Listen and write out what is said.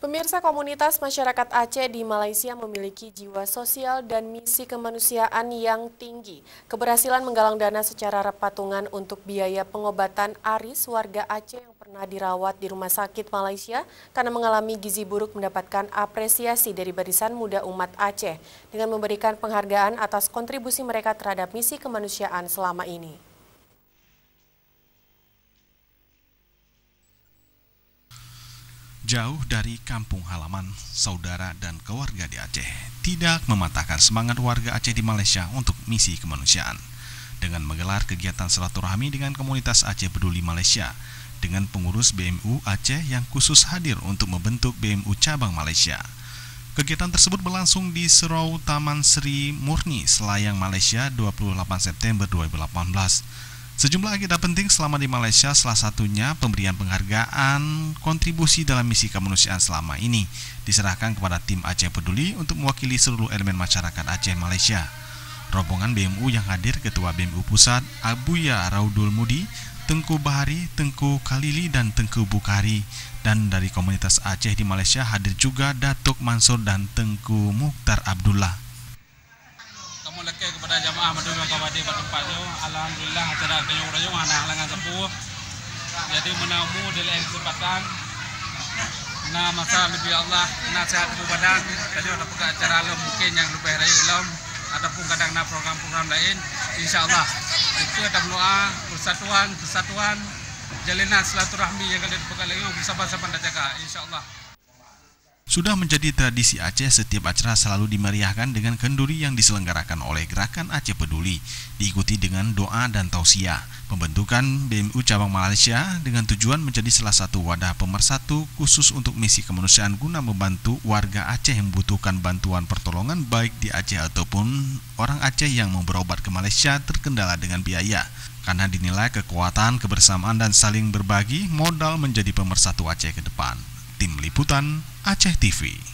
Pemirsa, komunitas masyarakat Aceh di Malaysia memiliki jiwa sosial dan misi kemanusiaan yang tinggi. Keberhasilan menggalang dana secara patungan untuk biaya pengobatan Aris, warga Aceh yang pernah dirawat di rumah sakit Malaysia karena mengalami gizi buruk, mendapatkan apresiasi dari barisan muda umat Aceh dengan memberikan penghargaan atas kontribusi mereka terhadap misi kemanusiaan selama ini. Jauh dari kampung halaman, saudara dan keluarga di Aceh tidak mematahkan semangat warga Aceh di Malaysia untuk misi kemanusiaan. Dengan menggelar kegiatan silaturahmi dengan komunitas Aceh Peduli Malaysia, dengan pengurus BMU Aceh yang khusus hadir untuk membentuk BMU Cabang Malaysia. Kegiatan tersebut berlangsung di Surau Taman Sri Murni, Selayang, Malaysia, 28 September 2018. Sejumlah agenda penting selama di Malaysia, salah satunya pemberian penghargaan kontribusi dalam misi kemanusiaan selama ini diserahkan kepada tim Aceh Peduli untuk mewakili seluruh elemen masyarakat Aceh Malaysia. Rombongan BMU yang hadir Ketua BMU Pusat Abuya Raudul Mudi, Tengku Bahari, Tengku Khalili, dan Tengku Bukhari. Dan dari komunitas Aceh di Malaysia hadir juga Datuk Mansur dan Tengku Mukhtar Abdullah. Kamu lekeh kepada jamaah Madura Kawadi Batempatnya, alhamdulillah acara kayung-rayung anak halangan sepuh. Jadi menamu dari kesempatan na masa lebih Allah na sehat tubuh badan. Tadi ada peka acara lo mungkin yang lebih raya dalam ataupun kadang na program-program lain, insyaallah itu ada doa persatuan jalinan silaturahmi yang kalian pegang lagi bersama-sama dan jaga, insyaallah. Sudah menjadi tradisi Aceh, setiap acara selalu dimeriahkan dengan kenduri yang diselenggarakan oleh Gerakan Aceh Peduli, diikuti dengan doa dan tausiah. Pembentukan BMU Cabang Malaysia dengan tujuan menjadi salah satu wadah pemersatu khusus untuk misi kemanusiaan guna membantu warga Aceh yang membutuhkan bantuan pertolongan baik di Aceh ataupun orang Aceh yang mau berobat ke Malaysia terkendala dengan biaya. Karena dinilai kekuatan, kebersamaan, dan saling berbagi modal menjadi pemersatu Aceh ke depan. Tim Liputan Aceh TV.